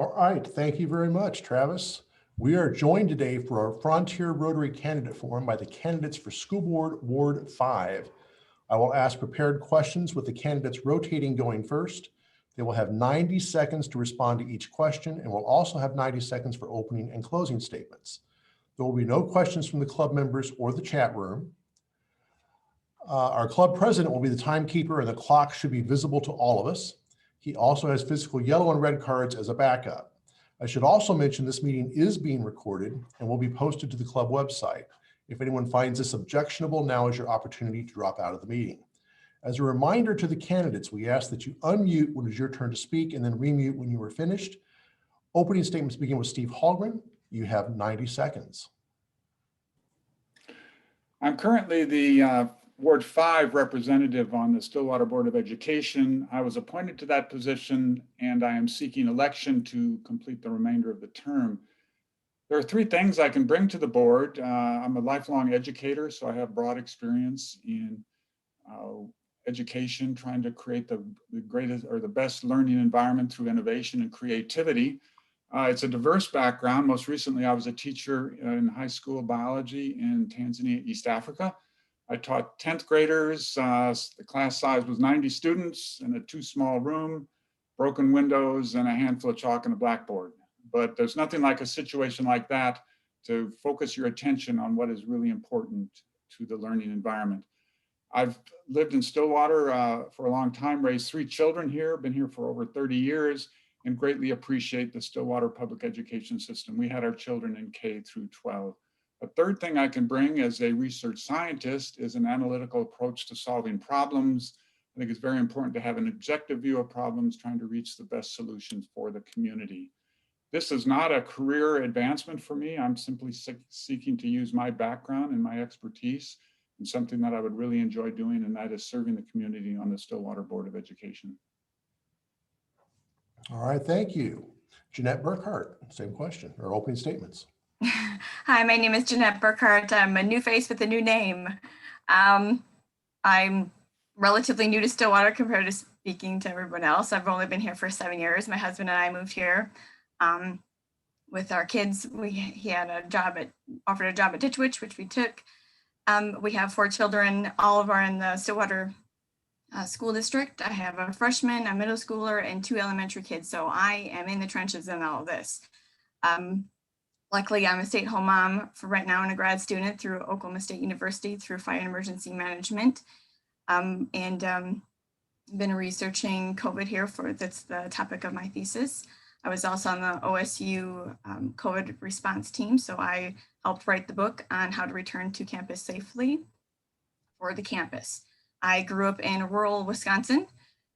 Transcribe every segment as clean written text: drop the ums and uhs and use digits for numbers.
All right, thank you very much, Travis. We are joined today for our Frontier Rotary Candidate Forum by the candidates for School Board Ward 5. I will ask prepared questions with the candidates rotating going first. They will have 90 seconds to respond to each question and will also have 90 seconds for opening and closing statements. There will be no questions from the club members or the chat room. Our club president will be the timekeeper and the clock should be visible to all of us. He also has physical yellow and red cards as a backup. I should also mention this meeting is being recorded and will be posted to the club website. If anyone finds this objectionable, now is your opportunity to drop out of the meeting. As a reminder to the candidates, we ask that you unmute when it's your turn to speak and then remute when you are finished. Opening statements begin with Steve Hallgren. You have 90 seconds. I'm currently the Ward 5 representative on the Stillwater Board of Education. I was appointed to that position and I am seeking election to complete the remainder of the term. There are three things I can bring to the board. I'm a lifelong educator, so I have broad experience in education, trying to create the greatest or the best learning environment through innovation and creativity. It's a diverse background. Most recently, I was a teacher in high school biology in Tanzania, East Africa. I taught 10th graders. The class size was 90 students in a too small room, broken windows, and a handful of chalk and a blackboard. But there's nothing like a situation like that to focus your attention on what is really important to the learning environment. I've lived in Stillwater for a long time, raised 3 children here, been here for over 30 years, and greatly appreciate the Stillwater public education system. We had our children in K through 12. A third thing I can bring as a research scientist is an analytical approach to solving problems. I think it's very important to have an objective view of problems, trying to reach the best solutions for the community. This is not a career advancement for me. I'm simply seeking to use my background and my expertise in something that I would really enjoy doing, and that is serving the community on the Stillwater Board of Education. All right, thank you. Jeanette Burkhart, same question, or opening statements. Hi, my name is Jeanette Burkhart. I'm a new face with a new name. I'm relatively new to Stillwater compared to speaking to everyone else. I've only been here for 7 years. My husband and I moved here with our kids. He had offered a job at Ditch Witch, which we took. We have 4 children. All of are in the Stillwater school district. I have a freshman, a middle schooler, and 2 elementary kids. So I am in the trenches in all of this. Luckily, I'm a stay-at-home mom for right now and a grad student through Oklahoma State University through Fire and Emergency Management. Been researching COVID here that's the topic of my thesis. I was also on the OSU COVID response team, so I helped write the book on how to return to campus safely for the campus. I grew up in rural Wisconsin,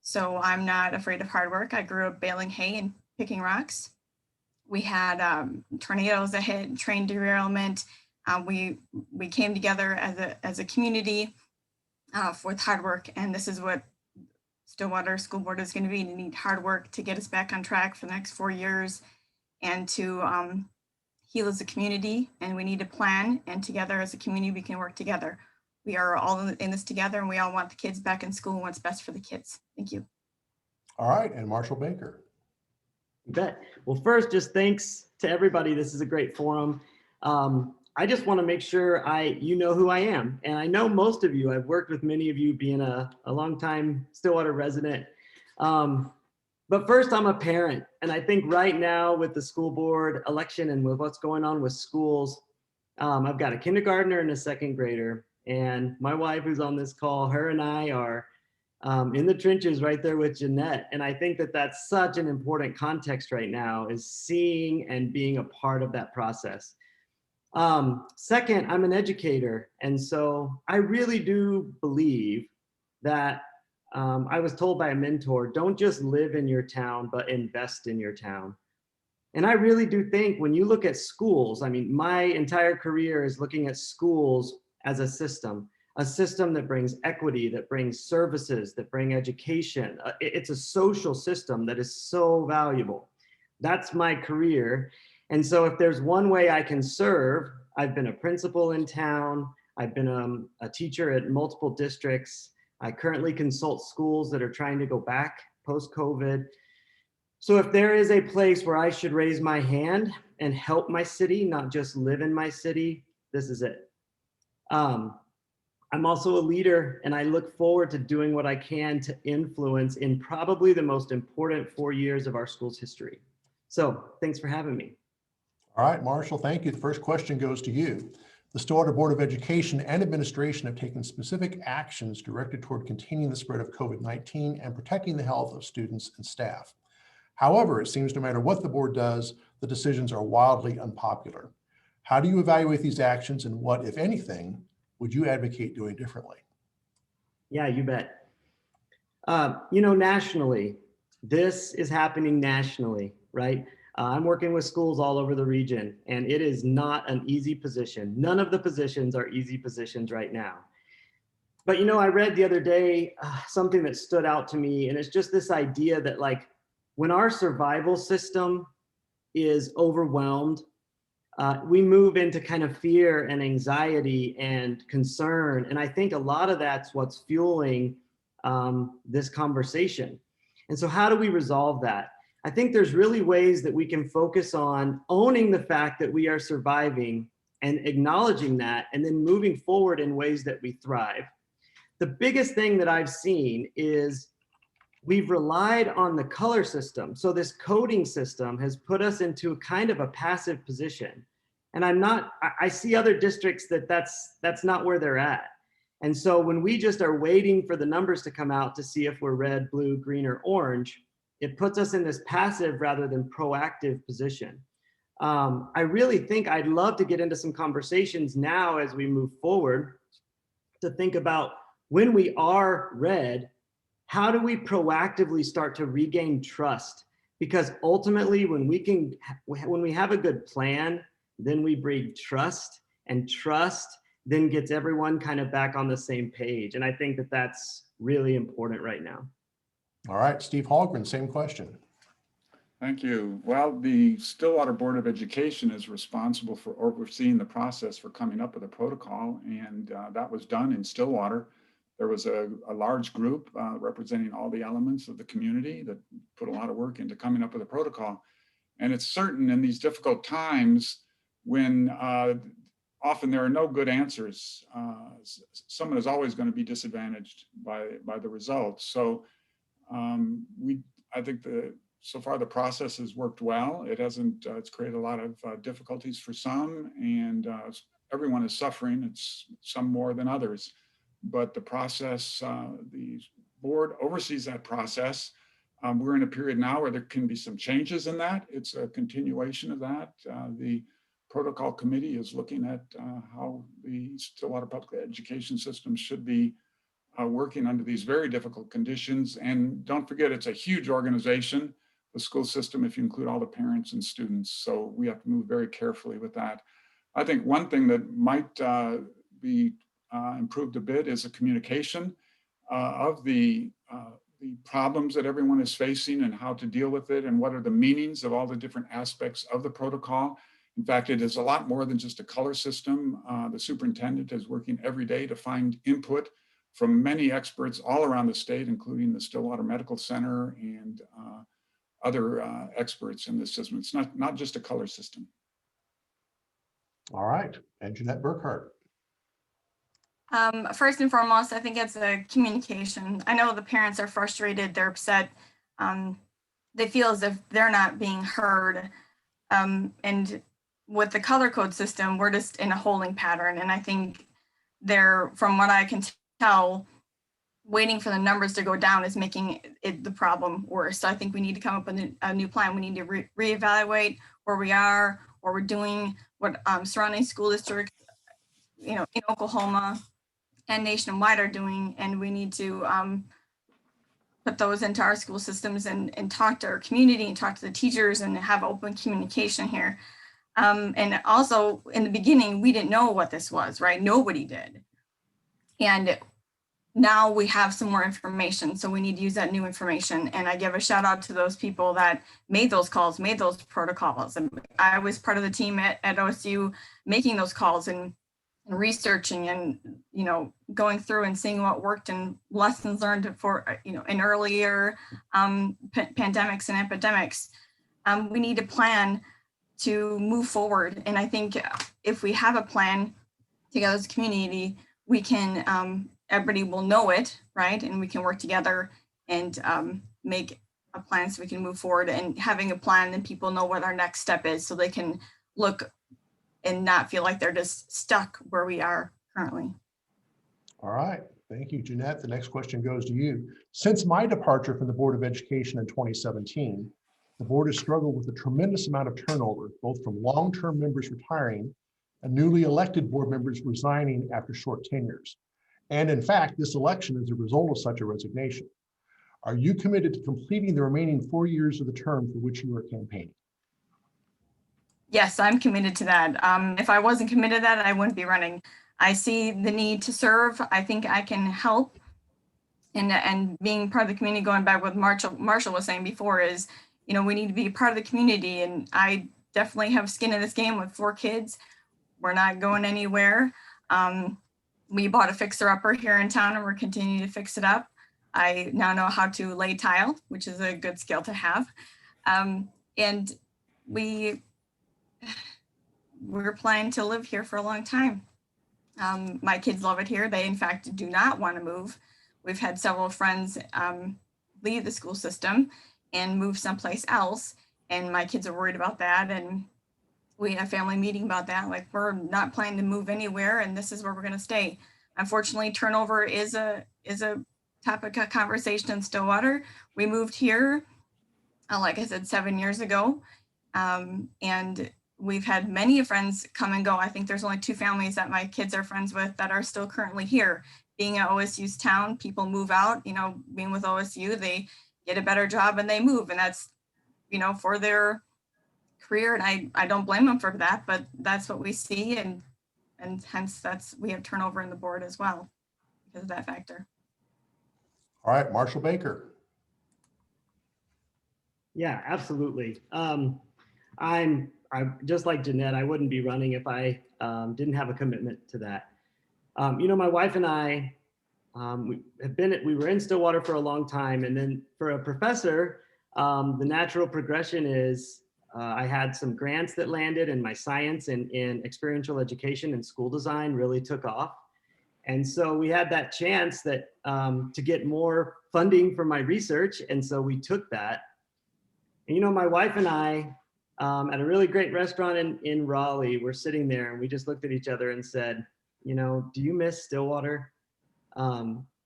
so I'm not afraid of hard work. I grew up baling hay and picking rocks. We had tornadoes that hit, train derailment. We came together as a community with hard work, and this is what Stillwater School Board is going to be. We need hard work to get us back on track for the next 4 years and to heal as a community, and we need a plan, and together as a community we can work together. We are all in this together, and we all want the kids back in school and what's best for the kids. Thank you. All right, and Marshall Baker. You bet. Well, first, just thanks to everybody. This is a great forum. I just want to make sure you know who I am. And I know most of you. I've worked with many of you being a longtime Stillwater resident. But first, I'm a parent. And I think right now with the school board election and with what's going on with schools, I've got a kindergartner and a 2nd grader. And my wife who's on this call, her and I are in the trenches right there with Jeanette. And I think that that's such an important context right now, is seeing and being a part of that process. Second, I'm an educator. And so I really do believe that I was told by a mentor, don't just live in your town, but invest in your town. And I really do think when you look at schools, I mean, my entire career is looking at schools as a system that brings equity, that brings services, that bring education. It's a social system that is so valuable. That's my career. And so if there's one way I can serve, I've been a principal in town. I've been a teacher at multiple districts. I currently consult schools that are trying to go back post-COVID. So if there is a place where I should raise my hand and help my city, not just live in my city, this is it. I'm also a leader, and I look forward to doing what I can to influence in probably the most important 4 years of our school's history. So thanks for having me. All right, Marshall, thank you. The first question goes to you. The Stillwater Board of Education and Administration have taken specific actions directed toward containing the spread of COVID-19 and protecting the health of students and staff. However, it seems no matter what the board does, the decisions are wildly unpopular. How do you evaluate these actions, and what, if anything, would you advocate doing differently? Yeah, you bet. Nationally, this is happening nationally, right? I'm working with schools all over the region, and it is not an easy position. None of the positions are easy positions right now. But, I read the other day something that stood out to me, and it's just this idea that, like, when our survival system is overwhelmed, we move into kind of fear and anxiety and concern. And I think a lot of that's what's fueling this conversation. And so how do we resolve that? I think there's really ways that we can focus on owning the fact that we are surviving and acknowledging that, and then moving forward in ways that we thrive. The biggest thing that I've seen is we've relied on the color system. So this coding system has put us into kind of a passive position. And I see other districts that's not where they're at. And so when we just are waiting for the numbers to come out to see if we're red, blue, green, or orange, it puts us in this passive rather than proactive position. I really think I'd love to get into some conversations now as we move forward to think about when we are red, how do we proactively start to regain trust? Because ultimately, when we have a good plan, then we breed trust, and trust then gets everyone kind of back on the same page. And I think that that's really important right now. All right, Steve Hallgren, same question. Thank you. Well, the Stillwater Board of Education is responsible for overseeing the process for coming up with a protocol, and that was done in Stillwater. There was a large group representing all the elements of the community that put a lot of work into coming up with a protocol. And it's certain in these difficult times when often there are no good answers, someone is always going to be disadvantaged by the results. So I think so far the process has worked well. It hasn't, it's created a lot of difficulties for some, and everyone is suffering. It's some more than others. But the process, the board oversees that process. We're in a period now where there can be some changes in that. It's a continuation of that. The protocol committee is looking at how the Stillwater public education system should be working under these very difficult conditions. And don't forget, it's a huge organization, the school system, if you include all the parents and students. So we have to move very carefully with that. I think one thing that might be improved a bit is the communication of the problems that everyone is facing and how to deal with it, and what are the meanings of all the different aspects of the protocol. In fact, it is a lot more than just a color system. The superintendent is working every day to find input from many experts all around the state, including the Stillwater Medical Center and other experts in this system. It's not just a color system. All right, and Jeanette Burkhart. First and foremost, I think it's a communication. I know the parents are frustrated, they're upset. They feel as if they're not being heard. And with the color code system, we're just in a holding pattern. And I think from what I can tell, waiting for the numbers to go down is making the problem worse. So I think we need to come up with a new plan. We need to reevaluate where we are, what we're doing, what surrounding school districts, in Oklahoma and nationwide are doing, and we need to put those into our school systems and talk to our community and talk to the teachers and have open communication here. And also in the beginning, we didn't know what this was, right? Nobody did. And now we have some more information, so we need to use that new information. And I give a shout out to those people that made those calls, made those protocols. And I was part of the team at OSU making those calls and and researching and, going through and seeing what worked and lessons learned for, in earlier pandemics and epidemics. We need a plan to move forward. And I think if we have a plan together as a community, we can, everybody will know it, right? And we can work together and make a plan so we can move forward. And having a plan, then people know what our next step is, so they can look and not feel like they're just stuck where we are currently. All right. Thank you, Jeanette. The next question goes to you. Since my departure from the Board of Education in 2017, the board has struggled with a tremendous amount of turnover, both from long-term members retiring and newly elected board members resigning after short tenures. And in fact, this election is a result of such a resignation. Are you committed to completing the remaining 4 years of the term for which you are campaigning? Yes, I'm committed to that. If I wasn't committed to that, I wouldn't be running. I see the need to serve. I think I can help. And being part of the community, going back with Marshall was saying before, is, we need to be part of the community. And I definitely have skin in this game with 4 kids. We're not going anywhere. We bought a fixer-upper here in town and we're continuing to fix it up. I now know how to lay tile, which is a good skill to have. And we're planning to live here for a long time. My kids love it here. They, in fact, do not want to move. We've had several friends leave the school system and move someplace else. And my kids are worried about that. And we had a family meeting about that. Like, we're not planning to move anywhere, and this is where we're going to stay. Unfortunately, turnover is a topic of conversation in Stillwater. We moved here, like I said, 7 years ago. And we've had many friends come and go. I think there's only 2 families that my kids are friends with that are still currently here. Being at OSU's town, people move out, being with OSU, they get a better job and they move. And that's, for their career. And I don't blame them for that, but that's what we see. And hence we have turnover in the board as well because of that factor. All right, Marshall Baker. Yeah, absolutely. I'm just like Jeanette. I wouldn't be running if I didn't have a commitment to that. My wife and I, we were in Stillwater for a long time, and then for a professor, the natural progression is I had some grants that landed, and my science in experiential education and school design really took off. And so we had that chance that to get more funding for my research, and so we took that. And my wife and I, at a really great restaurant in Raleigh, we're sitting there and we just looked at each other and said, do you miss Stillwater?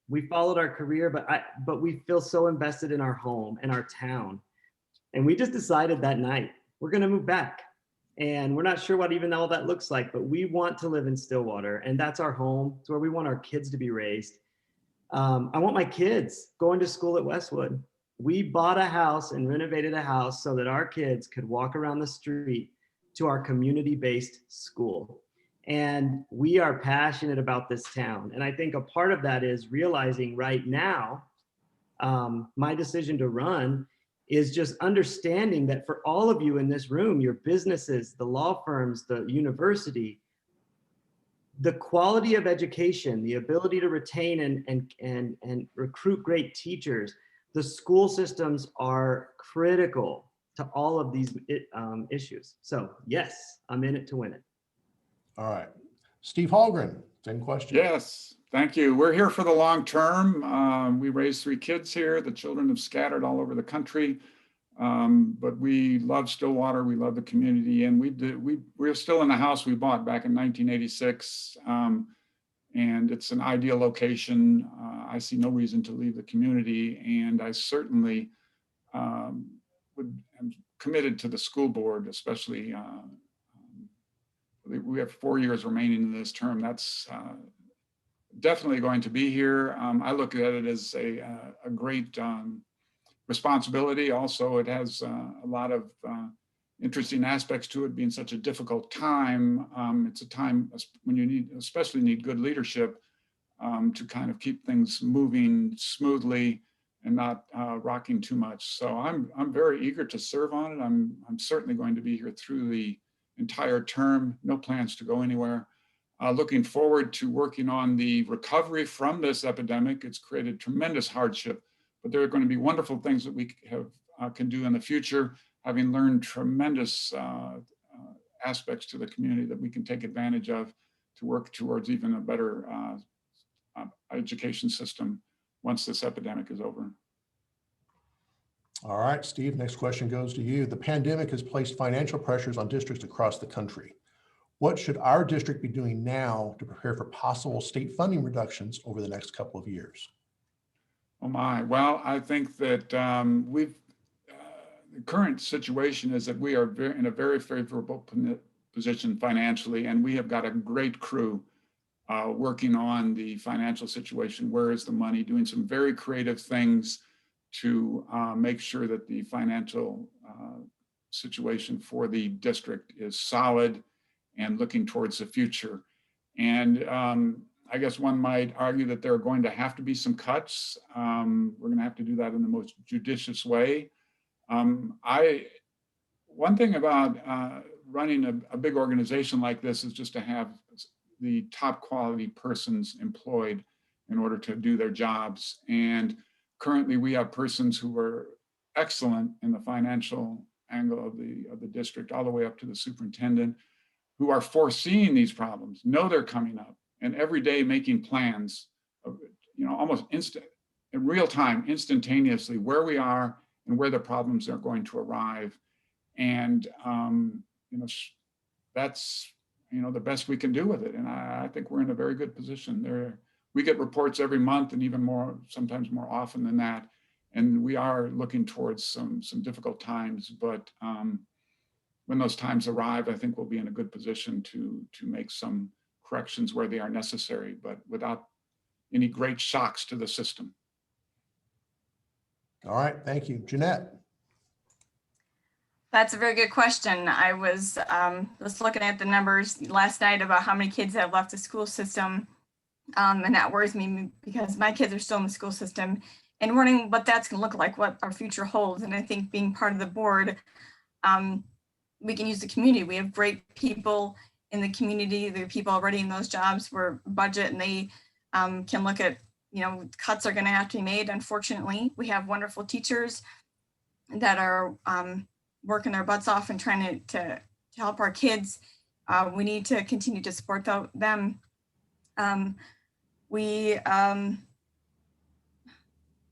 We followed our career, but we feel so invested in our home and our town. And we just decided that night, we're going to move back. And we're not sure what even all that looks like, but we want to live in Stillwater, and that's our home. It's where we want our kids to be raised. I want my kids going to school at Westwood. We bought a house and renovated a house so that our kids could walk around the street to our community-based school. And we are passionate about this town. And I think a part of that is realizing right now, my decision to run is just understanding that for all of you in this room, your businesses, the law firms, the university, the quality of education, the ability to retain and recruit great teachers, the school systems are critical to all of these issues. So yes, I'm in it to win it. All right. Steve Hallgren, same question. Yes, thank you. We're here for the long term. We raised 3 kids here. The children have scattered all over the country, but we love Stillwater. We love the community, and we're still in the house we bought back in 1986, and it's an ideal location. I see no reason to leave the community, and I certainly am committed to the school board, especially. We have 4 years remaining in this term. That's definitely going to be here. I look at it as a great responsibility. Also, it has a lot of interesting aspects to it, being such a difficult time. It's a time when you especially need good leadership to kind of keep things moving smoothly and not rocking too much. So I'm very eager to serve on it. I'm certainly going to be here through the entire term. No plans to go anywhere. looking forward to working on the recovery from this epidemic. It's created tremendous hardship, but there are going to be wonderful things that we can do in the future, having learned tremendous aspects to the community that we can take advantage of to work towards even a better education system once this epidemic is over. All right, Steve, next question goes to you. The pandemic has placed financial pressures on districts across the country. What should our district be doing now to prepare for possible state funding reductions over the next couple of years? Oh my, well, I think that the current situation is that we are in a very favorable position financially, and we have got a great crew working on the financial situation. Where is the money? Doing some very creative things to make sure that the financial situation for the district is solid and looking towards the future. And I guess one might argue that there are going to have to be some cuts. We're going to have to do that in the most judicious way. One thing about running a big organization like this is just to have the top quality persons employed in order to do their jobs. And currently we have persons who are excellent in the financial angle of the district, all the way up to the superintendent, who are foreseeing these problems, know they're coming up, and every day making plans of, almost instant, in real time, instantaneously, where we are and where the problems are going to arrive. And that's the best we can do with it. And I think we're in a very good position. We get reports every month, and even more, sometimes more often than that. And we are looking towards some difficult times, but when those times arrive, I think we'll be in a good position to make some corrections where they are necessary, but without any great shocks to the system. All right, thank you. Jeanette. That's a very good question. I was looking at the numbers last night about how many kids have left the school system. And that worries me because my kids are still in the school system, and wondering what that's going to look like, what our future holds. And I think being part of the board, we can use the community. We have great people in the community. There are people already in those jobs where budget, and they can look at, cuts are going to have to be made. Unfortunately, we have wonderful teachers that are working their butts off and trying to help our kids. We need to continue to support them. We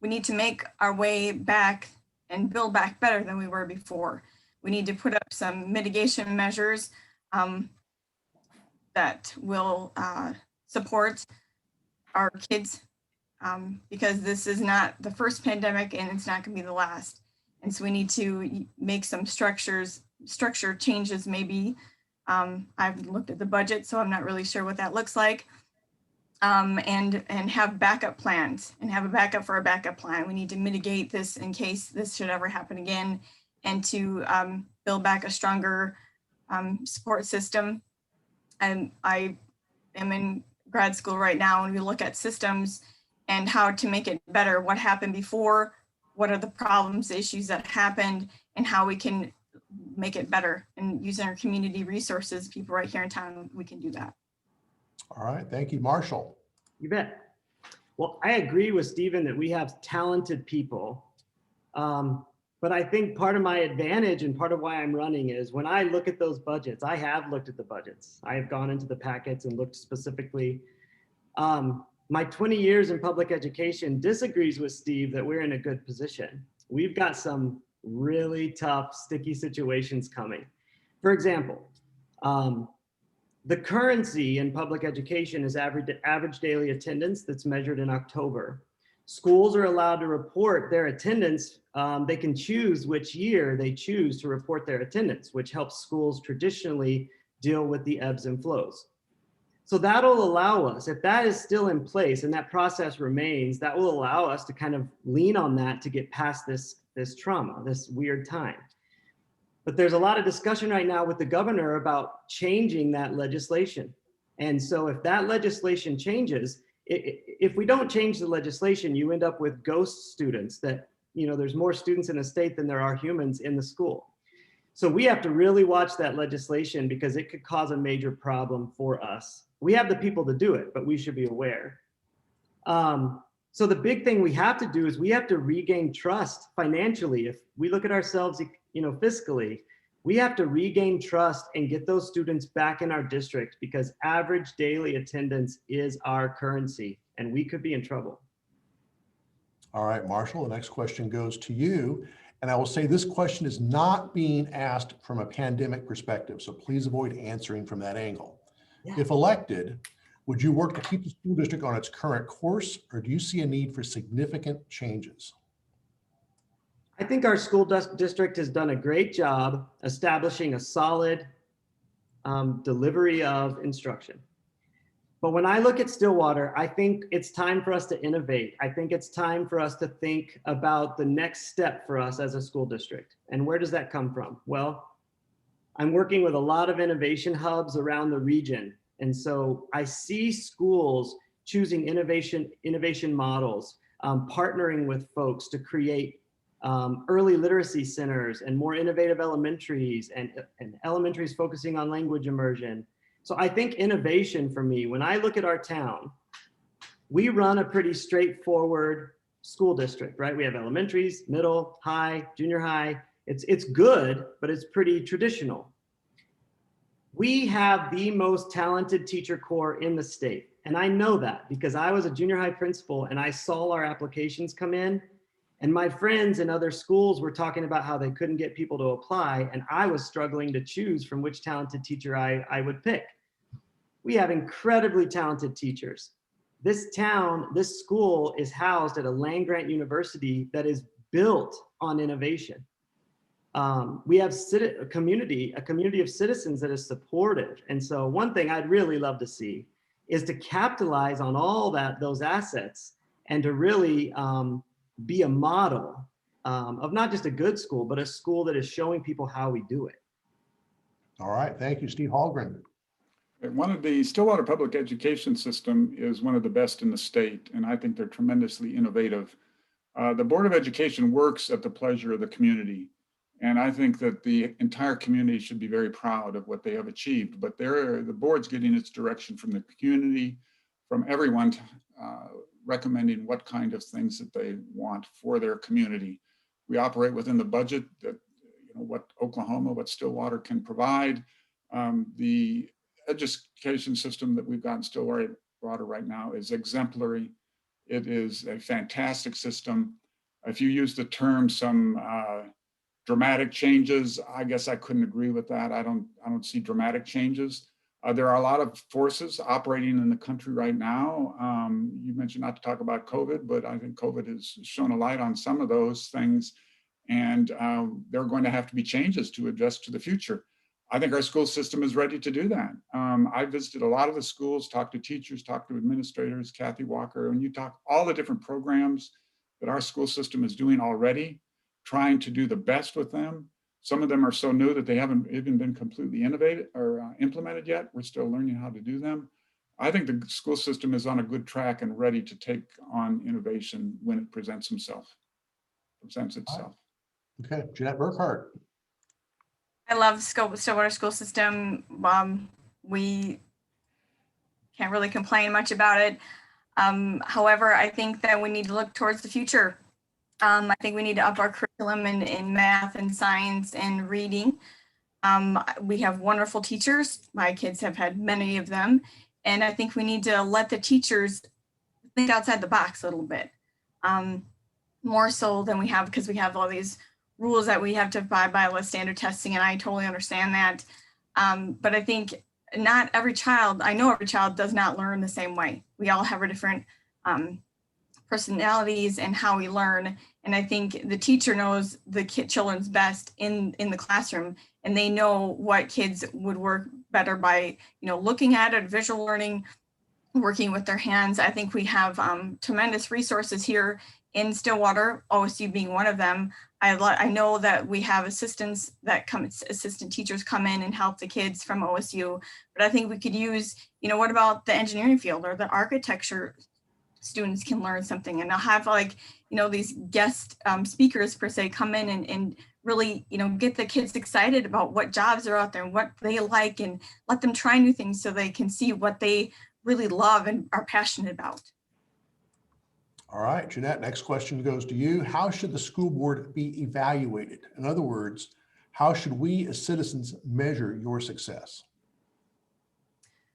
need to make our way back and build back better than we were before. We need to put up some mitigation measures that will support our kids, because this is not the first pandemic and it's not going to be the last. And so we need to make some structure changes maybe. I've looked at the budget, so I'm not really sure what that looks like. And have backup plans and have a backup for a backup plan. We need to mitigate this in case this should ever happen again, and to build back a stronger support system. And I am in grad school right now, and we look at systems and how to make it better. What happened before? What are the problems, issues that happened, and how we can make it better. And using our community resources, people right here in town, we can do that. All right, thank you. Marshall. You bet. Well, I agree with Stephen that we have talented people. But I think part of my advantage and part of why I'm running is when I look at those budgets, I have looked at the budgets. I have gone into the packets and looked specifically. My 20 years in public education disagrees with Steve that we're in a good position. We've got some really tough, sticky situations coming. For example, the currency in public education is average daily attendance that's measured in October. Schools are allowed to report their attendance. They can choose which year they choose to report their attendance, which helps schools traditionally deal with the ebbs and flows. So that'll allow us, if that is still in place and that process remains, that will allow us to kind of lean on that to get past this trauma, this weird time. But there's a lot of discussion right now with the governor about changing that legislation. And so if that legislation changes, if we don't change the legislation, you end up with ghost students that, there's more students in a state than there are humans in the school. So we have to really watch that legislation because it could cause a major problem for us. We have the people to do it, but we should be aware. So the big thing we have to do is we have to regain trust financially. If we look at ourselves, fiscally, we have to regain trust and get those students back in our district because average daily attendance is our currency and we could be in trouble. All right, Marshall, the next question goes to you. And I will say this question is not being asked from a pandemic perspective, so please avoid answering from that angle. Yeah. If elected, would you work to keep the school district on its current course, or do you see a need for significant changes? I think our school district has done a great job establishing a solid delivery of instruction. But when I look at Stillwater, I think it's time for us to innovate. I think it's time for us to think about the next step for us as a school district. And where does that come from? Well, I'm working with a lot of innovation hubs around the region. And so I see schools choosing innovation models, partnering with folks to create early literacy centers and more innovative elementaries and elementaries focusing on language immersion. So I think innovation for me, when I look at our town, we run a pretty straightforward school district, right? We have elementaries, middle, high, junior high. It's good, but it's pretty traditional. We have the most talented teacher corps in the state. And I know that because I was a junior high principal and I saw our applications come in and my friends in other schools were talking about how they couldn't get people to apply. And I was struggling to choose from which talented teacher I would pick. We have incredibly talented teachers. This school is housed at a land-grant university that is built on innovation. We have a community of citizens that is supportive. And so one thing I'd really love to see is to capitalize on all those assets and to really be a model of not just a good school, but a school that is showing people how we do it. All right, thank you, Steve Hallgren. One of the Stillwater public education system is one of the best in the state, and I think they're tremendously innovative. The Board of Education works at the pleasure of the community, and I think that the entire community should be very proud of what they have achieved, but the board's getting its direction from the community, from everyone recommending what kind of things that they want for their community. We operate within the budget that, what Oklahoma, what Stillwater can provide. The education system that we've got in Stillwater right now is exemplary. It is a fantastic system. If you use the term some dramatic changes, I guess I couldn't agree with that. I don't see dramatic changes. There are a lot of forces operating in the country right now. You mentioned not to talk about COVID, but I think COVID has shown a light on some of those things. And there are going to have to be changes to adjust to the future. I think our school system is ready to do that. I visited a lot of the schools, talked to teachers, talked to administrators, Kathy Walker, and you talk all the different programs that our school system is doing already, trying to do the best with them. Some of them are so new that they haven't even been completely innovated or implemented yet. We're still learning how to do them. I think the school system is on a good track and ready to take on innovation when it presents itself. Okay, Jeanette Burkhart. I love Stillwater school system. We can't really complain much about it. However, I think that we need to look towards the future. I think we need to up our curriculum in math and science and reading. We have wonderful teachers. My kids have had many of them. And I think we need to let the teachers think outside the box a little bit. More so than we have, because we have all these rules that we have to abide by with standard testing, and I totally understand that. But I think not every child, I know every child does not learn the same way. We all have our different personalities and how we learn. And I think the teacher knows the children's best in the classroom, and they know what kids would work better by, looking at it, visual learning, working with their hands. I think we have tremendous resources here in Stillwater, OSU being one of them. I know that we have assistant teachers come in and help the kids from OSU, but I think we could use, what about the engineering field or the architecture students can learn something. And I'll have like, these guest speakers per se come in and really, get the kids excited about what jobs are out there and what they like, and let them try new things so they can see what they really love and are passionate about. All right, Jeanette, next question goes to you. How should the school board be evaluated? In other words, how should we as citizens measure your success?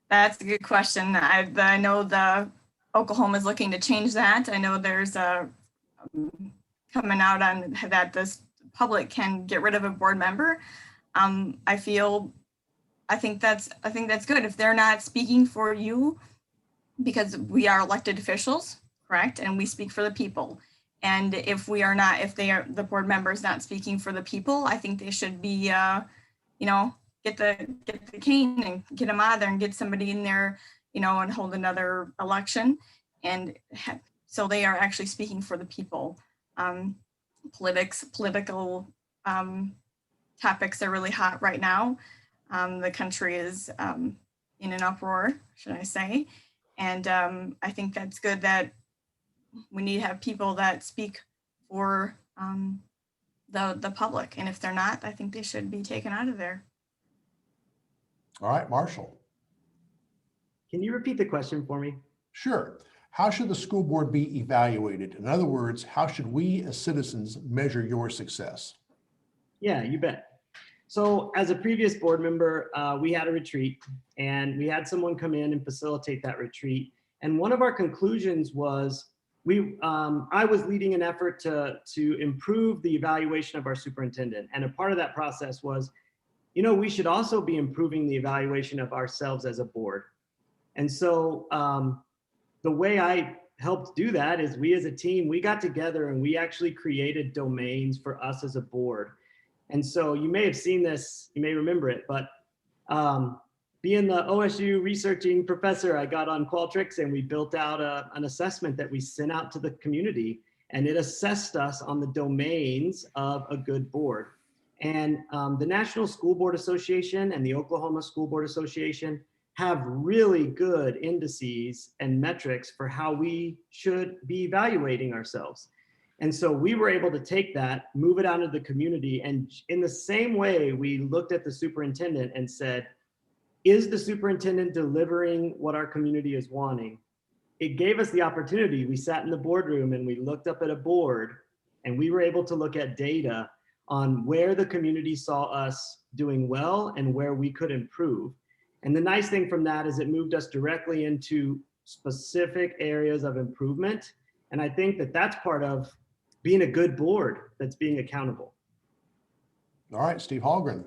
That's a good question. I know the Oklahoma is looking to change that. I know there's a coming out on that this public can get rid of a board member. I think that's good if they're not speaking for you, because we are elected officials, correct? And we speak for the people. And if the board member is not speaking for the people, I think they should be, get the cane and get them out of there and get somebody in there, and hold another election. And so they are actually speaking for the people. Political topics are really hot right now. The country is in an uproar, should I say. And I think that's good that we need to have people that speak for the public. And if they're not, I think they should be taken out of there. All right, Marshall. Can you repeat the question for me? Sure. How should the school board be evaluated? In other words, how should we as citizens measure your success? Yeah, you bet. So as a previous board member, we had a retreat and we had someone come in and facilitate that retreat. And one of our conclusions was I was leading an effort to improve the evaluation of our superintendent. And a part of that process was, we should also be improving the evaluation of ourselves as a board. And so the way I helped do that is we as a team, we got together and we actually created domains for us as a board. And so you may have seen this, you may remember it, but being the OSU researching professor, I got on Qualtrics and we built out an assessment that we sent out to the community, and it assessed us on the domains of a good board. And the National School Board Association and the Oklahoma School Board Association have really good indices and metrics for how we should be evaluating ourselves. And so we were able to take that, move it out into the community. And in the same way, we looked at the superintendent and said, is the superintendent delivering what our community is wanting? It gave us the opportunity. We sat in the boardroom and we looked up at a board and we were able to look at data on where the community saw us doing well and where we could improve. And the nice thing from that is it moved us directly into specific areas of improvement. And I think that that's part of being a good board that's being accountable. All right, Steve Hallgren.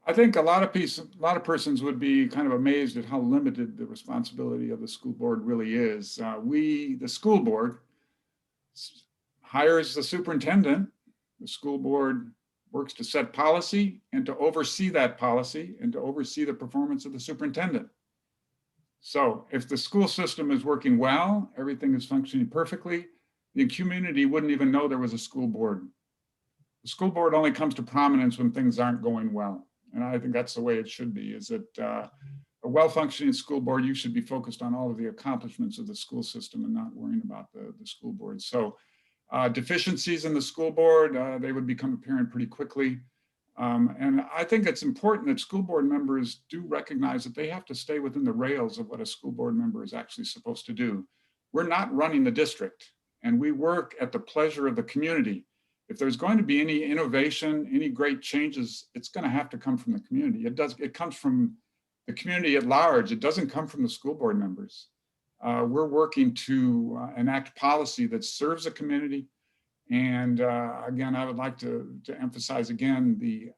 I think a lot of persons would be kind of amazed at how limited the responsibility of the school board really is. The school board hires the superintendent. The school board works to set policy and to oversee that policy and to oversee the performance of the superintendent. So if the school system is working well, everything is functioning perfectly, the community wouldn't even know there was a school board. The school board only comes to prominence when things aren't going well. And I think that's the way it should be, is that a well-functioning school board, you should be focused on all of the accomplishments of the school system and not worrying about the school board. So deficiencies in the school board, they would become apparent pretty quickly. And I think it's important that school board members do recognize that they have to stay within the rails of what a school board member is actually supposed to do. We're not running the district, and we work at the pleasure of the community. If there's going to be any innovation, any great changes, it's going to have to come from the community. It comes from the community at large. It doesn't come from the school board members. We're working to enact policy that serves the community. And again, I would like to emphasize again the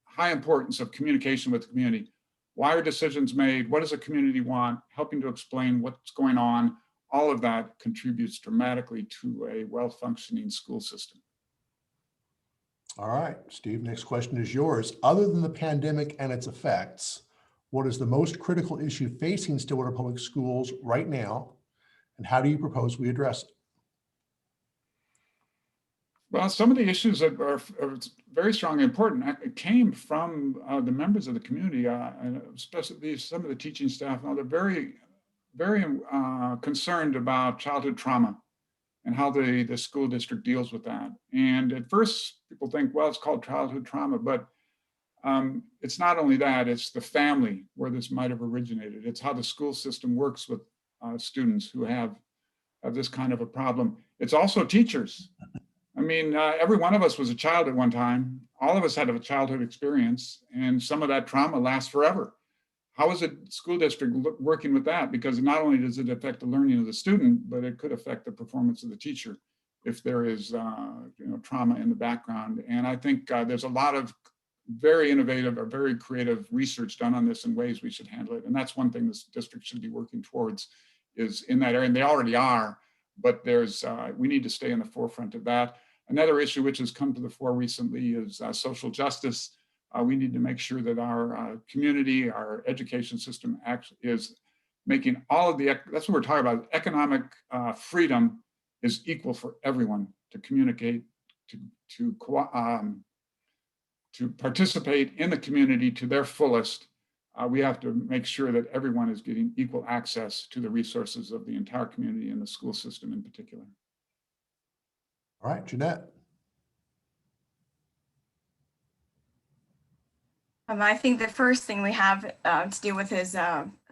high importance of communication with the community. Why are decisions made? What does the community want? Helping to explain what's going on. All of that contributes dramatically to a well-functioning school system. All right, Steve, next question is yours. Other than the pandemic and its effects, what is the most critical issue facing Stillwater Public Schools right now, and how do you propose we address it? Well, some of the issues that are very strongly important came from the members of the community, especially some of the teaching staff. Now, they're very very concerned about childhood trauma and how the school district deals with that. And at first, people think, well, it's called childhood trauma, but it's not only that, it's the family where this might have originated. It's how the school system works with students who have this kind of a problem. It's also teachers. I mean, every one of us was a child at one time. All of us had a childhood experience, and some of that trauma lasts forever. How is a school district working with that? Because not only does it affect the learning of the student, but it could affect the performance of the teacher if there is trauma in the background. And I think there's a lot of very innovative or very creative research done on this and ways we should handle it. And that's one thing this district should be working towards, is in that area. And they already are, but we need to stay in the forefront of that. Another issue which has come to the fore recently is social justice. We need to make sure that our community, our education system actually is making all of that's what we're talking about. Economic freedom is equal for everyone to communicate, to participate in the community to their fullest. We have to make sure that everyone is getting equal access to the resources of the entire community and the school system in particular. All right, Jeanette. I think the first thing we have to deal with is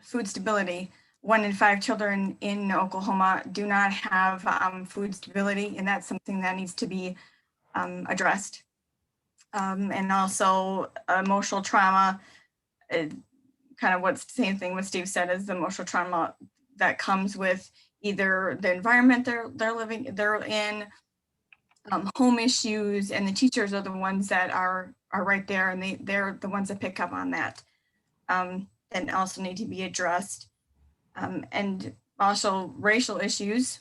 food stability. 1 in 5 children in Oklahoma do not have food stability, and that's something that needs to be addressed. And also emotional trauma, kind of what's the same thing what Steve said, is the emotional trauma that comes with either the environment they're in, home issues, and the teachers are the ones that are right there, and they're the ones that pick up on that, and also need to be addressed. And also racial issues,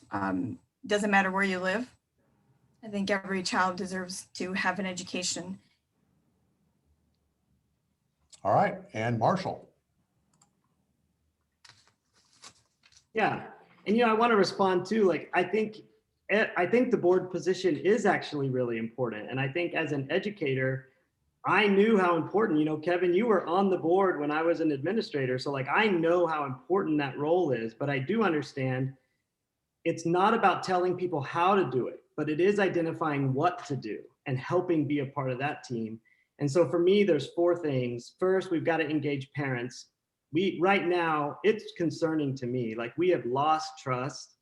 doesn't matter where you live. I think every child deserves to have an education. All right, and Marshall. Yeah, and I want to respond too. Like, I think the board position is actually really important. And I think as an educator, I knew how important, Kevin, you were on the board when I was an administrator. So like, I know how important that role is, but I do understand it's not about telling people how to do it, but it is identifying what to do and helping be a part of that team. And so for me, there's 4 things. First, we've got to engage parents. Right now, it's concerning to me. Like, we have lost trust.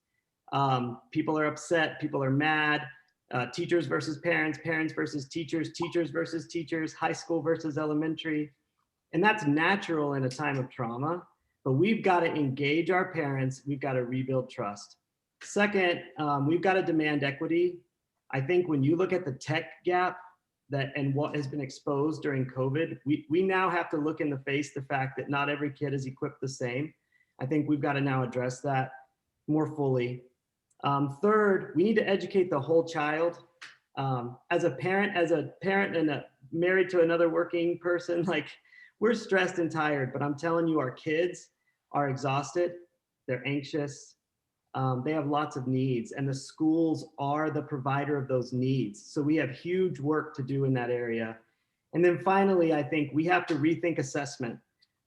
People are upset, people are mad, teachers versus parents, parents versus teachers, teachers versus teachers, high school versus elementary. And that's natural in a time of trauma, but we've got to engage our parents. We've got to rebuild trust. Second, we've got to demand equity. I think when you look at the tech gap and what has been exposed during COVID, we now have to look in the face the fact that not every kid is equipped the same. I think we've got to now address that more fully. Third, we need to educate the whole child. As a parent and married to another working person, like, we're stressed and tired, but I'm telling you, our kids are exhausted, they're anxious, they have lots of needs, and the schools are the provider of those needs. So we have huge work to do in that area. And then finally, I think we have to rethink assessment.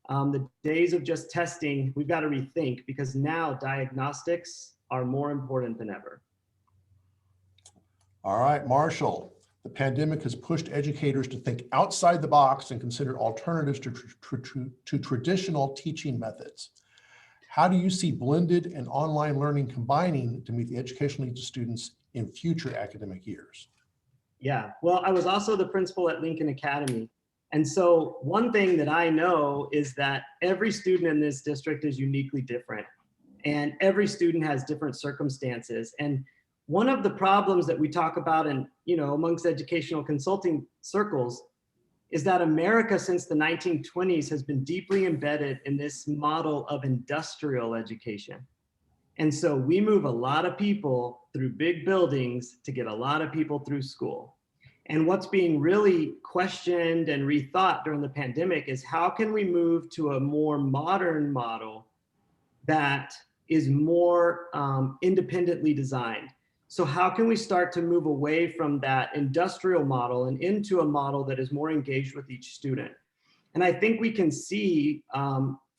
The days of just testing, we've got to rethink, because now diagnostics are more important than ever. All right, Marshall. The pandemic has pushed educators to think outside the box and consider alternatives to traditional teaching methods. How do you see blended and online learning combining to meet the educational needs of students in future academic years? Yeah, well, I was also the principal at Lincoln Academy. And so one thing that I know is that every student in this district is uniquely different, and every student has different circumstances. And one of the problems that we talk about amongst educational consulting circles is that America since the 1920s has been deeply embedded in this model of industrial education. And so we move a lot of people through big buildings to get a lot of people through school. And what's being really questioned and rethought during the pandemic is, how can we move to a more modern model that is more independently designed? So how can we start to move away from that industrial model and into a model that is more engaged with each student? And I think we can see,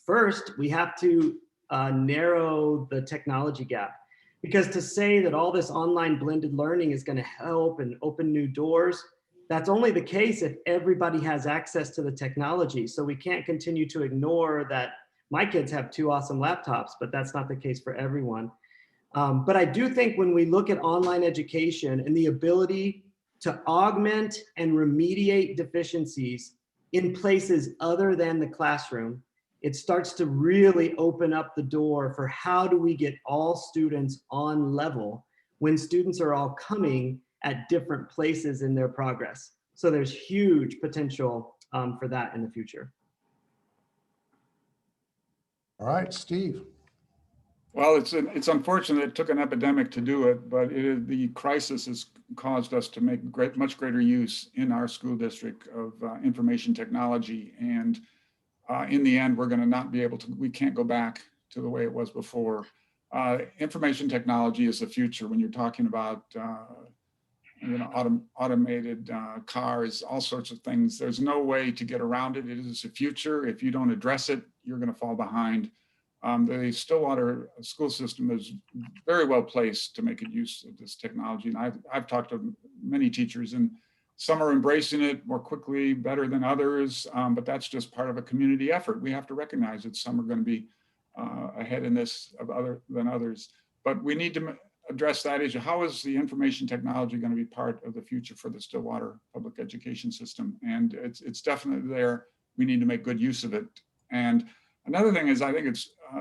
first, we have to narrow the technology gap. Because to say that all this online blended learning is going to help and open new doors, that's only the case if everybody has access to the technology. So we can't continue to ignore that my kids have 2 awesome laptops, but that's not the case for everyone. But I do think when we look at online education and the ability to augment and remediate deficiencies in places other than the classroom, it starts to really open up the door for how do we get all students on level when students are all coming at different places in their progress. So there's huge potential for that in the future. All right, Steve. Well, it's unfortunate it took an epidemic to do it, but the crisis has caused us to make much greater use in our school district of information technology. And in the end, we're going to not be able to, we can't go back to the way it was before. Information technology is the future when you're talking about automated cars, all sorts of things. There's no way to get around it. It is the future. If you don't address it, you're going to fall behind. The Stillwater school system is very well placed to make use of this technology. And I've talked to many teachers, and some are embracing it more quickly, better than others, but that's just part of a community effort. We have to recognize that some are going to be ahead in this than others. But we need to address that issue. How is the information technology going to be part of the future for the Stillwater public education system? And it's definitely there. We need to make good use of it. And another thing is, I think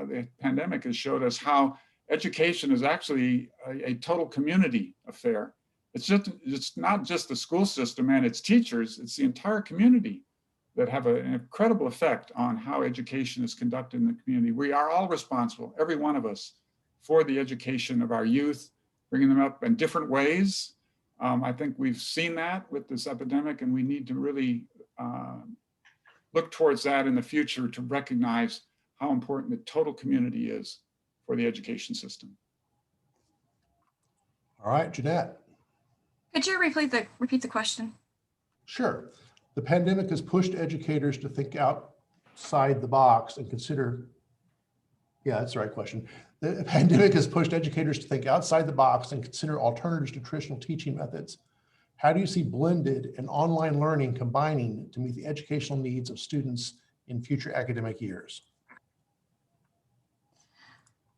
the pandemic has showed us how education is actually a total community affair. It's not just the school system and its teachers, it's the entire community that have an incredible effect on how education is conducted in the community. We are all responsible, every one of us, for the education of our youth, bringing them up in different ways. I think we've seen that with this epidemic, and we need to really look towards that in the future to recognize how important the total community is for the education system. All right, Jeanette. Could you repeat the question? Sure. The pandemic has pushed educators to think outside the box and consider, yeah, that's the right question. The pandemic has pushed educators to think outside the box and consider alternatives to traditional teaching methods. How do you see blended and online learning combining to meet the educational needs of students in future academic years?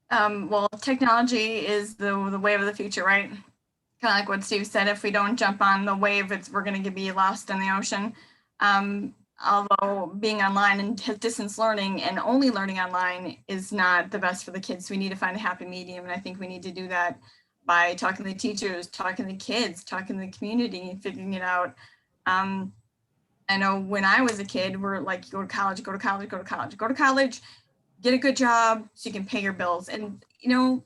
Well, technology is the wave of the future, right? Kind of like what Steve said, if we don't jump on the wave, we're going to be lost in the ocean. Although being online and distance learning and only learning online is not the best for the kids. We need to find a happy medium. And I think we need to do that by talking to the teachers, talking to the kids, talking to the community, and figuring it out. I know when I was a kid, we're like, go to college, go to college, go to college, go to college, get a good job so you can pay your bills. And, you know,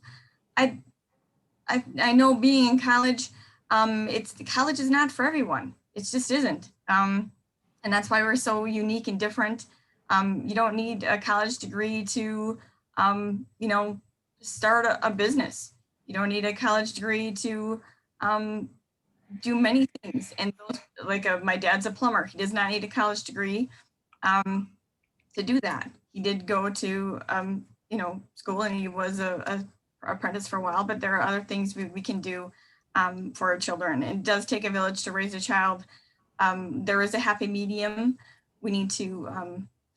I know being in college, college is not for everyone. It just isn't. And that's why we're so unique and different. You don't need a college degree to, start a business. You don't need a college degree to do many things. And my dad's a plumber. He does not need a college degree to do that. He did go to, school, and he was a apprentice for a while, but there are other things we can do for our children. It does take a village to raise a child. There is a happy medium. We need to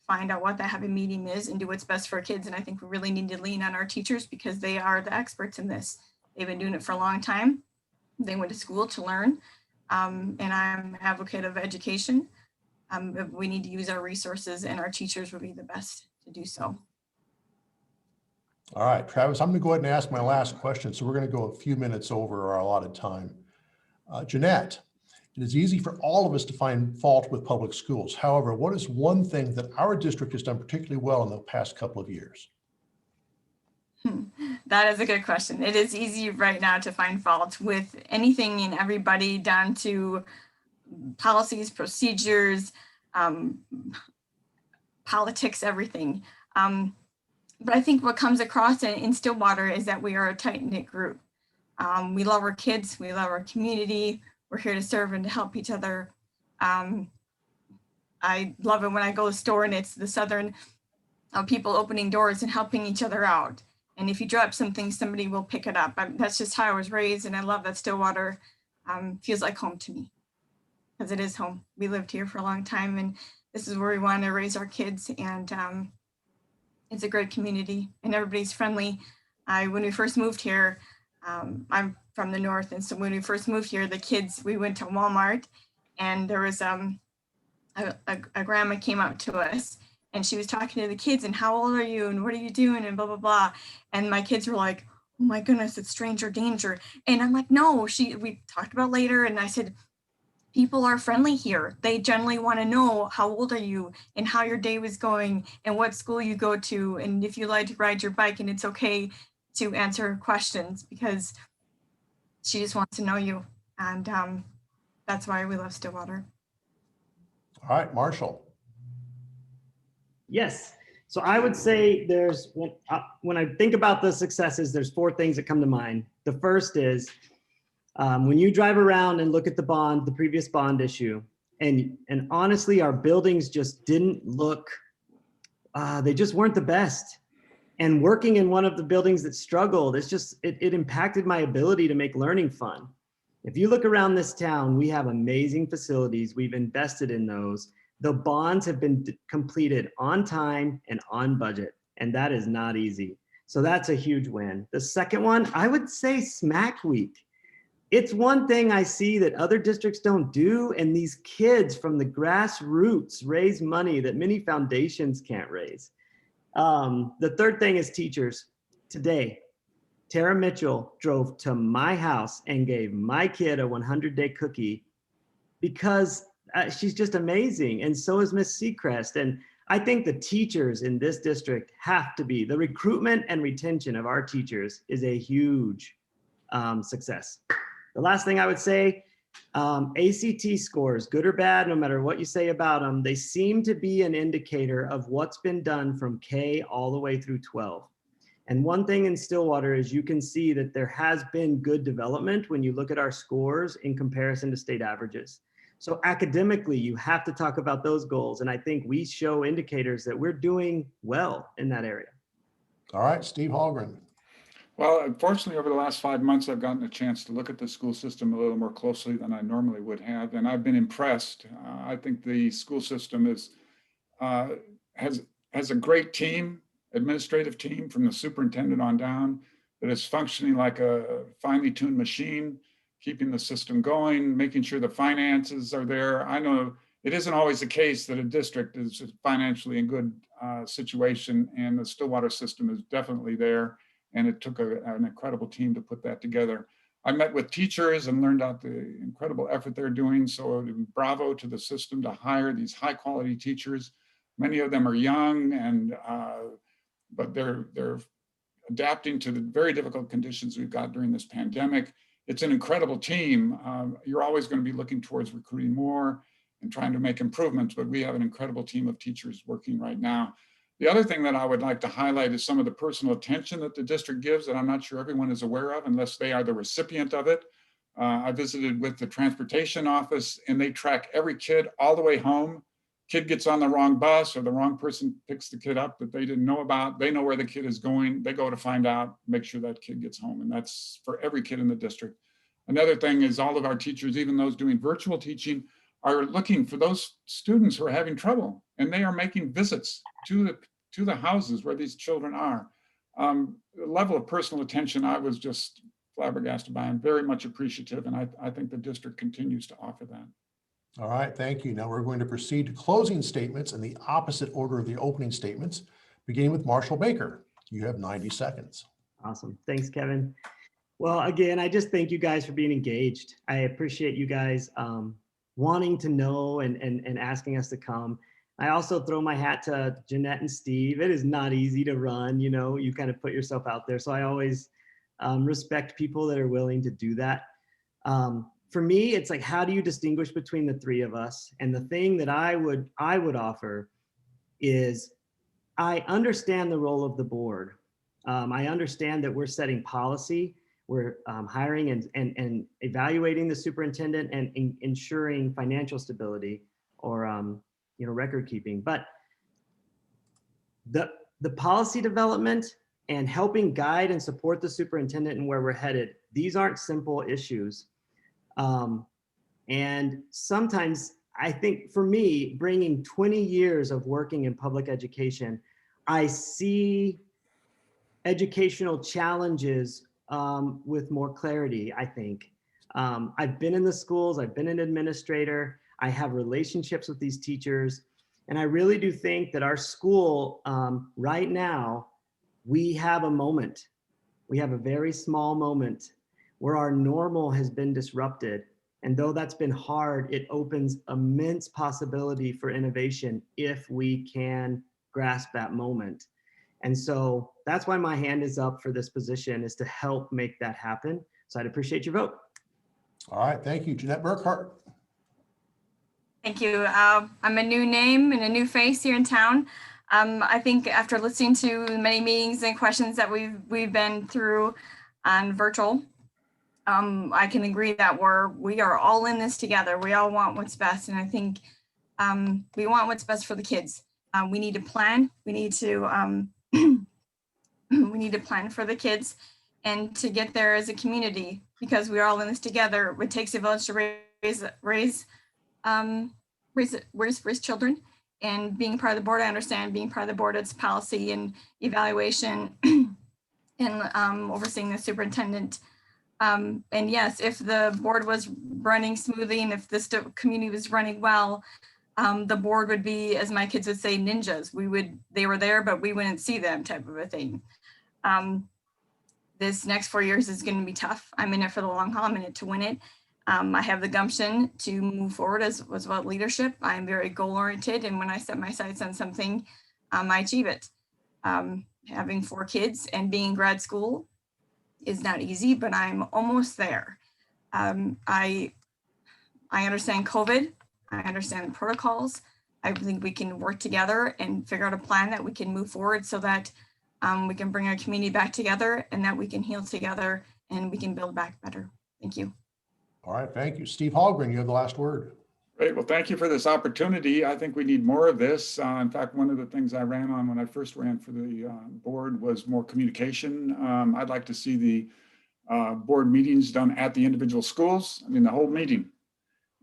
find out what that happy medium is and do what's best for our kids. And I think we really need to lean on our teachers because they are the experts in this. They've been doing it for a long time. They went to school to learn. And I'm an advocate of education. We need to use our resources, and our teachers would be the best to do so. All right, Travis, I'm going to go ahead and ask my last question. So we're going to go a few minutes over our allotted time. Jeanette, it is easy for all of us to find fault with public schools. However, what is one thing that our district has done particularly well in the past couple of years? That is a good question. It is easy right now to find fault with anything and everybody, down to policies, procedures, politics, everything. But I think what comes across in Stillwater is that we are a tight-knit group. We love our kids, we love our community. We're here to serve and to help each other. I love it when I go to the store and it's the Southern people opening doors and helping each other out. And if you drop something, somebody will pick it up. That's just how I was raised, and I love that Stillwater feels like home to me, because it is home. We lived here for a long time, and this is where we want to raise our kids, and it's a great community, and everybody's friendly. When we first moved here, I'm from the north, and so when we first moved here, the kids, we went to Walmart, and there was a grandma came up to us, and she was talking to the kids, and how old are you, and what are you doing, and blah blah blah. And my kids were like, oh my goodness, it's stranger danger. And I'm like, no, we talked about later, and I said, people are friendly here. They generally want to know how old are you and how your day was going and what school you go to, and if you like to ride your bike, and it's okay to answer questions, because she just wants to know you. And that's why we love Stillwater. All right, Marshall. Yes. So I would say when I think about the successes, there's 4 things that come to mind. The first is when you drive around and look at the previous bond issue, and honestly, our buildings just didn't look, they just weren't the best. And working in one of the buildings that struggled, it impacted my ability to make learning fun. If you look around this town, we have amazing facilities. We've invested in those. The bonds have been completed on time and on budget, and that is not easy. So that's a huge win. The second one, I would say Smack Week. It's one thing I see that other districts don't do, and these kids from the grassroots raise money that many foundations can't raise. The third thing is teachers. Today, Tara Mitchell drove to my house and gave my kid a 100-day cookie because she's just amazing. And so is Miss Seacrest. And I think the teachers in this district have to be, the recruitment and retention of our teachers is a huge success. The last thing I would say, ACT scores, good or bad, no matter what you say about them, they seem to be an indicator of what's been done from K all the way through 12. And one thing in Stillwater is you can see that there has been good development when you look at our scores in comparison to state averages. So academically, you have to talk about those goals. And I think we show indicators that we're doing well in that area. All right, Steve Hallgren. Well, unfortunately, over the last 5 months, I've gotten a chance to look at the school system a little more closely than I normally would have, and I've been impressed. I think the school system has a great team, administrative team from the superintendent on down, that is functioning like a finely tuned machine, keeping the system going, making sure the finances are there. I know it isn't always the case that a district is financially in good situation, and the Stillwater system is definitely there. And it took an incredible team to put that together. I met with teachers and learned out the incredible effort they're doing. So bravo to the system to hire these high quality teachers. Many of them are young, but they're adapting to the very difficult conditions we've got during this pandemic. It's an incredible team. You're always going to be looking towards recruiting more and trying to make improvements, but we have an incredible team of teachers working right now. The other thing that I would like to highlight is some of the personal attention that the district gives that I'm not sure everyone is aware of unless they are the recipient of it. I visited with the transportation office, and they track every kid all the way home. Kid gets on the wrong bus or the wrong person picks the kid up that they didn't know about. They know where the kid is going. They go to find out, make sure that kid gets home. And that's for every kid in the district. Another thing is all of our teachers, even those doing virtual teaching, are looking for those students who are having trouble, and they are making visits to the houses where these children are. The level of personal attention, I was just flabbergasted by. I'm very much appreciative, and I think the district continues to offer that. All right, thank you. Now we're going to proceed to closing statements in the opposite order of the opening statements, beginning with Marshall Baker. You have 90 seconds. Awesome. Thanks, Kevin. Well, again, I just thank you guys for being engaged. I appreciate you guys wanting to know and asking us to come. I also throw my hat to Jeanette and Steve. It is not easy to run, you kind of put yourself out there. So I always respect people that are willing to do that. For me, it's like, how do you distinguish between the three of us? And the thing that I would offer is I understand the role of the board. I understand that we're setting policy. We're hiring and evaluating the superintendent and ensuring financial stability or record keeping. But the policy development and helping guide and support the superintendent and where we're headed, these aren't simple issues. And sometimes I think for me, bringing 20 years of working in public education, I see educational challenges with more clarity, I think. I've been in the schools, I've been an administrator, I have relationships with these teachers, and I really do think that our school right now, we have a moment. We have a very small moment where our normal has been disrupted. And though that's been hard, it opens immense possibility for innovation if we can grasp that moment. And so that's why my hand is up for this position, is to help make that happen. So I'd appreciate your vote. All right, thank you. Jeanette Burkhart. Thank you. I'm a new name and a new face here in town. I think after listening to many meetings and questions that we've been through on virtual, I can agree that we are all in this together. We all want what's best, and I think we want what's best for the kids. We need to plan. We need to we need to plan for the kids and to get there as a community, because we're all in this together. It takes a village to raise children. And being part of the board, I understand being part of the board, it's policy and evaluation and overseeing the superintendent. And yes, if the board was running smoothly and if this community was running well, the board would be, as my kids would say, ninjas. They were there, but we wouldn't see them, type of a thing. This next 4 years is going to be tough. I'm in it for the long haul. I'm in it to win it. I have the gumption to move forward as about leadership. I'm very goal oriented, and when I set my sights on something, I achieve it. Having 4 kids and being in grad school is not easy, but I'm almost there. I understand COVID. I understand the protocols. I think we can work together and figure out a plan that we can move forward so that we can bring our community back together and that we can heal together and we can build back better. Thank you. All right, thank you. Steve Hallgren, you have the last word. Great. Well, thank you for this opportunity. I think we need more of this. In fact, one of the things I ran on when I first ran for the board was more communication. I'd like to see the board meetings done at the individual schools. I mean, the whole meeting.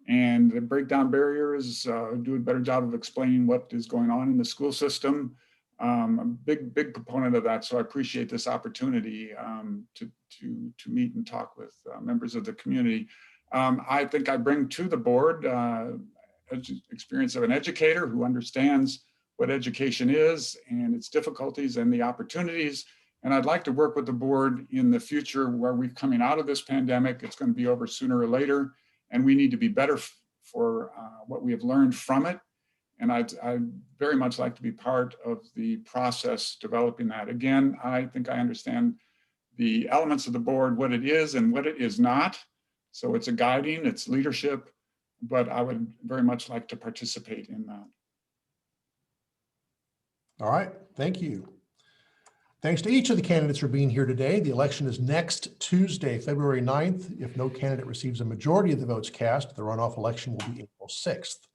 And break down barriers, do a better job of explaining what is going on in the school system. I'm a big proponent of that. So I appreciate this opportunity to meet and talk with members of the community. I think I bring to the board experience of an educator who understands what education is and its difficulties and the opportunities. And I'd like to work with the board in the future where we're coming out of this pandemic. It's going to be over sooner or later, and we need to be better for what we have learned from it. And I'd very much like to be part of the process developing that. Again, I think I understand the elements of the board, what it is and what it is not. So it's a guiding, it's leadership, but I would very much like to participate in that. All right, thank you. Thanks to each of the candidates for being here today. The election is next Tuesday, February 9th. If no candidate receives a majority of the votes cast, the runoff election will be April 6th.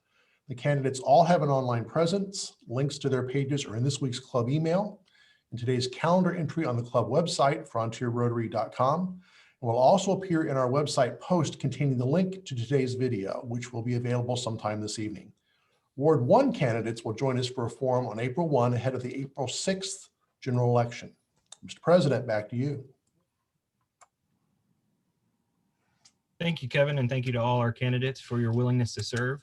The candidates all have an online presence. Links to their pages are in this week's club email and today's calendar entry on the club website, frontierrotary.com, and will also appear in our website post containing the link to today's video, which will be available sometime this evening. Ward 1 candidates will join us for a forum on April 1 ahead of the April 6th general election. Mr. President, back to you. Thank you, Kevin, and thank you to all our candidates for your willingness to serve,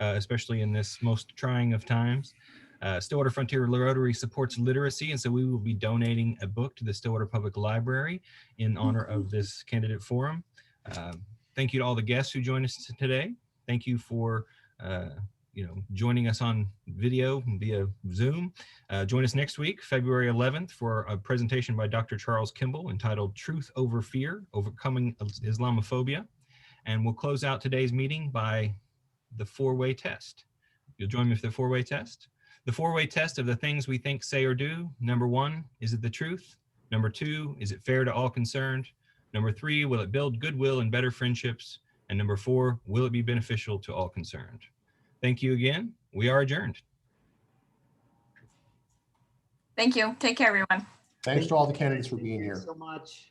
especially in this most trying of times. Stillwater Frontier Rotary supports literacy, and so we will be donating a book to the Stillwater Public Library in honor of this candidate forum. Thank you to all the guests who joined us today. Thank you for joining us on video via Zoom. Join us next week, February 11th, for a presentation by Dr. Charles Kimball entitled Truth Over Fear, Overcoming Islamophobia. And we'll close out today's meeting by the 4-way test. You'll join me for the 4-way test. The 4-way test of the things we think, say, or do. Number 1, is it the truth? Number 2, is it fair to all concerned? Number 3, will it build goodwill and better friendships? And number 4, will it be beneficial to all concerned? Thank you again. We are adjourned. Thank you. Take care, everyone. Thanks to all the candidates for Thank being you here. so much.